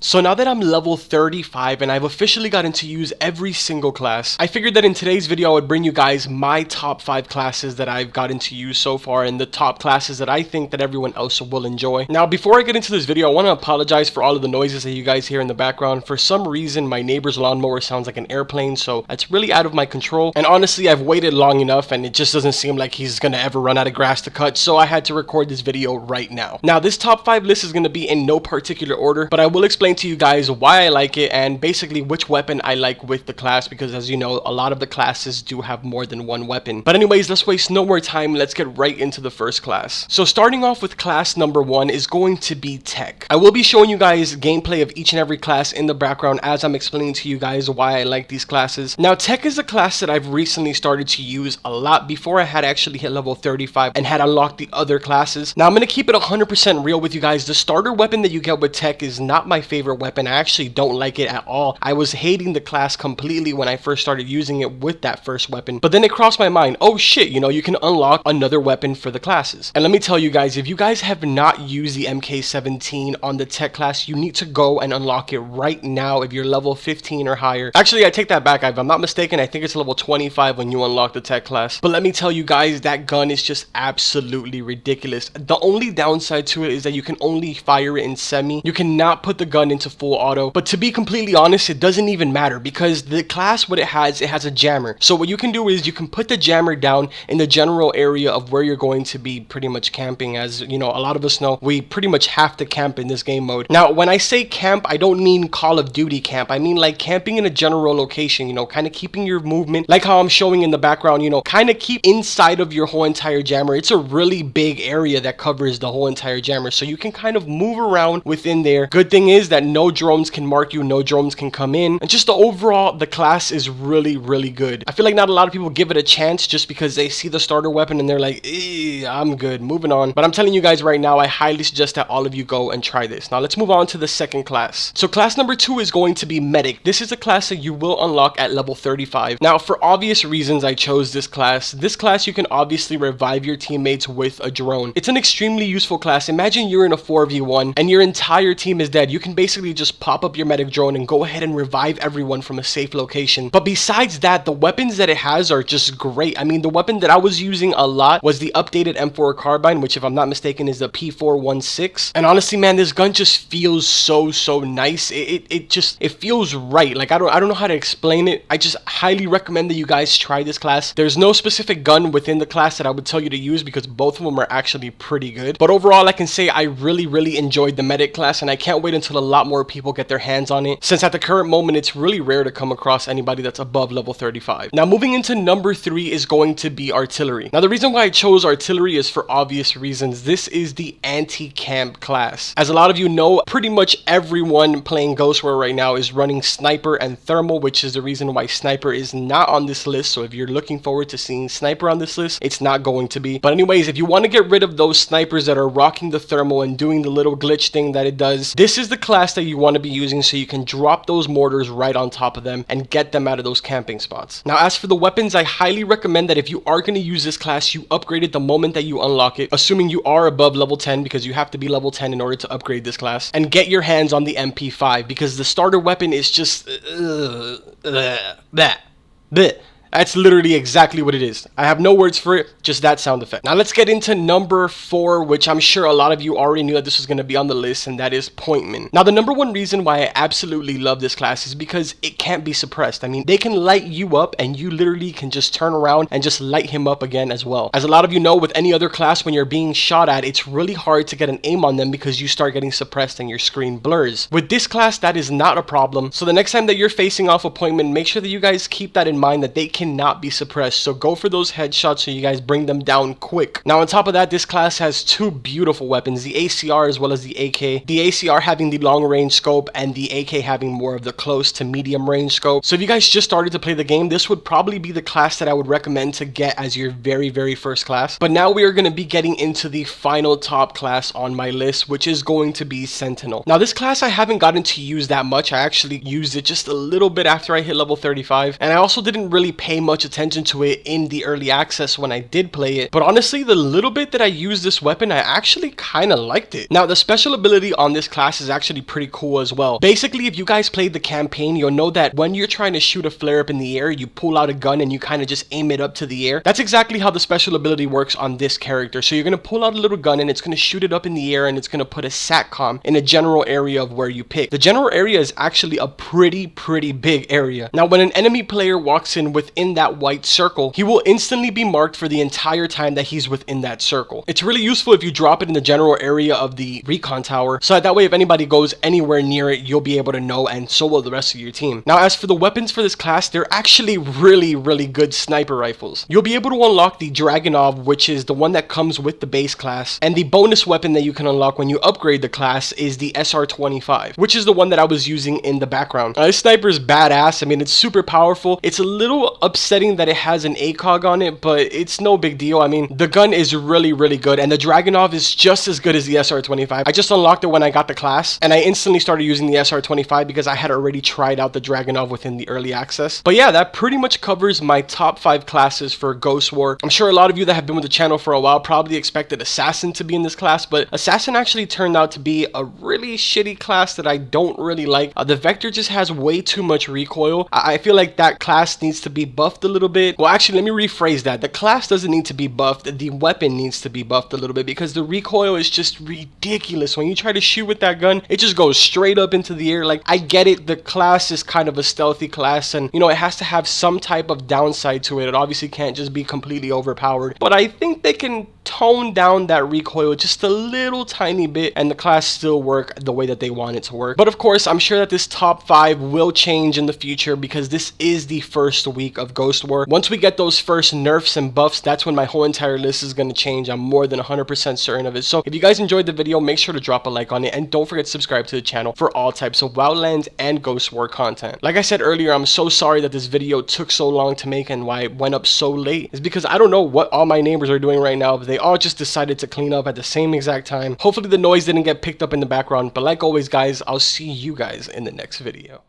So now that I'm level 35 and I've officially gotten to use every single class, I figured that in today's video I would bring you guys my top 5 classes that I've gotten to use so far and the top classes that I think that everyone else will enjoy. Now before I get into this video, I want to apologize for all of the noises that you guys hear in the background. For some reason my neighbor's lawnmower sounds like an airplane, so that's really out of my control. And honestly, I've waited long enough and it just doesn't seem like he's gonna ever run out of grass to cut, so I had to record this video right now. Now this top 5 list is gonna be in no particular order, but I will explain to you guys why I like it and basically which weapon I like with the class, because as you know, a lot of the classes do have more than one weapon. But anyways, let's waste no more time. Let's get right into the first class. So starting off with class number 1 is going to be Tech. I will be showing you guys gameplay of each and every class in the background as I'm explaining to you guys why I like these classes. Now Tech is a class that I've recently started to use a lot before I had actually hit level 35 and had unlocked the other classes. Now I'm going to keep it 100% real with you guys. The starter weapon that you get with Tech is not my favorite weapon. I actually don't like it at all. I was hating the class completely when I first started using it with that first weapon, but then it crossed my mind, oh shit, you know, you can unlock another weapon for the classes. And let me tell you guys, if you guys have not used the MK17 on the Tech class, you need to go and unlock it right now if you're level 15 or higher. Actually, I take that back. If I'm not mistaken, I think it's level 25 when you unlock the Tech class. But let me tell you guys, that gun is just absolutely ridiculous. The only downside to it is that you can only fire it in semi. You cannot put the gun into full auto, but to be completely honest, it doesn't even matter because the class, what it has a jammer. So what you can do is you can put the jammer down in the general area of where you're going to be pretty much camping. As you know, a lot of us know we pretty much have to camp in this game mode. Now when I say camp, I don't mean Call of Duty camp. I mean like camping in a general location, you know, kind of keeping your movement like how I'm showing in the background, you know, kind of keep inside of your whole entire jammer. It's a really big area that covers the whole entire jammer, so you can kind of move around within there. Good thing is that no drones can mark you, no drones can come in, and just the overall, the class is really good. I feel like not a lot of people give it a chance just because they see the starter weapon and they're like, I'm good, moving on. But I'm telling you guys right now, I highly suggest that all of you go and try this. Now let's move on to the second class. So class number 2 is going to be Medic. This is a class that you will unlock at level 35. Now for obvious reasons I chose this class. This class you can obviously revive your teammates with a drone. It's an extremely useful class. Imagine you're in a 4v1 and your entire team is dead. You can basically just pop up your medic drone and go ahead and revive everyone from a safe location. But besides that, the weapons that it has are just great. I mean, the weapon that I was using a lot was the updated M4 carbine, which if I'm not mistaken is the P416. And honestly, man, this gun just feels so nice. It feels right. Like I don't know how to explain it. I just highly recommend that you guys try this class. There's no specific gun within the class that I would tell you to use because both of them are actually pretty good. But overall, I can say I really enjoyed the medic class, and I can't wait until a lot more people get their hands on it, since at the current moment it's really rare to come across anybody that's above level 35. Now moving into number 3 is going to be Artillery. Now the reason why I chose Artillery is for obvious reasons. This is the anti-camp class. As a lot of you know, pretty much everyone playing Ghost War right now is running Sniper and Thermal, which is the reason why Sniper is not on this list. So if you're looking forward to seeing Sniper on this list, it's not going to be. But anyways, if you want to get rid of those snipers that are rocking the Thermal and doing the little glitch thing that it does, this is the class that you want to be using, so you can drop those mortars right on top of them and get them out of those camping spots. Now as for the weapons, I highly recommend that if you are going to use this class, you upgrade it the moment that you unlock it, assuming you are above level 10, because you have to be level 10 in order to upgrade this class, and get your hands on the MP5 because the starter weapon is just that's literally exactly what it is. I have no words for it, just that sound effect. Now let's get into number 4, which I'm sure a lot of you already knew that this was going to be on the list, and that is Pointman. Now the number 1 reason why I absolutely love this class is because it can't be suppressed. I mean, they can light you up and you literally can just turn around and just light him up again as well. As a lot of you know, with any other class, when you're being shot at, it's really hard to get an aim on them because you start getting suppressed and your screen blurs. With this class, that is not a problem. So the next time that you're facing off a Pointman, make sure that you guys keep that in mind, that they cannot be suppressed. So go for those headshots so you guys bring them down quick. Now on top of that, this class has 2 beautiful weapons, the ACR as well as the AK. The ACR having the long range scope and the AK having more of the close to medium range scope. So if you guys just started to play the game, this would probably be the class that I would recommend to get as your very first class. But now we are going to be getting into the final top class on my list, which is going to be Sentinel. Now this class I haven't gotten to use that much. I actually used it just a little bit after I hit level 35, and I also didn't really pay pay much attention to it in the early access when I did play it, but honestly, the little bit that I used this weapon, I actually kind of liked it. Now, the special ability on this class is actually pretty cool as well. Basically, if you guys played the campaign, you'll know that when you're trying to shoot a flare up in the air, you pull out a gun and you kind of just aim it up to the air. That's exactly how the special ability works on this character. So you're going to pull out a little gun and it's going to shoot it up in the air, and it's going to put a SATCOM in a general area of where you pick. The general area is actually a pretty big area. Now, when an enemy player walks in within that white circle, he will instantly be marked for the entire time that he's within that circle. It's really useful if you drop it in the general area of the recon tower, so that way if anybody goes anywhere near it, you'll be able to know, and so will the rest of your team. Now, as for the weapons for this class, they're actually really good sniper rifles. You'll be able to unlock the Dragunov, which is the one that comes with the base class, and the bonus weapon that you can unlock when you upgrade the class is the SR25, which is the one that I was using in the background. This sniper is badass. I mean, it's super powerful. It's a little upsetting that it has an ACOG on it, but it's no big deal. I mean, the gun is really good, and the Dragunov is just as good as the SR25. I just unlocked it when I got the class, and I instantly started using the SR25 because I had already tried out the Dragunov within the early access. But yeah, that pretty much covers my top 5 classes for Ghost War. I'm sure a lot of you that have been with the channel for a while probably expected Assassin to be in this class, but Assassin actually turned out to be a really shitty class that I don't really like. The Vector just has way too much recoil. I feel like that class needs to be buffed a little bit. Well, actually, let me rephrase that. The class doesn't need to be buffed. The weapon needs to be buffed a little bit because the recoil is just ridiculous. When you try to shoot with that gun, it just goes straight up into the air. Like, I get it. The class is kind of a stealthy class, and you know, it has to have some type of downside to it. It obviously can't just be completely overpowered, but I think they can tone down that recoil just a little tiny bit and the class still work the way that they want it to work. But of course, I'm sure that this top 5 will change in the future because this is the first week of Ghost War. Once we get those first nerfs and buffs, that's when my whole entire list is going to change. I'm more than 100% certain of it. So if you guys enjoyed the video, make sure to drop a like on it, and don't forget to subscribe to the channel for all types of Wildlands and Ghost War content. Like I said earlier, I'm so sorry that this video took so long to make and why it went up so late. It's because I don't know what all my neighbors are doing right now, but they all just decided to clean up at the same exact time. Hopefully the noise didn't get picked up in the background, but like always guys, I'll see you guys in the next video.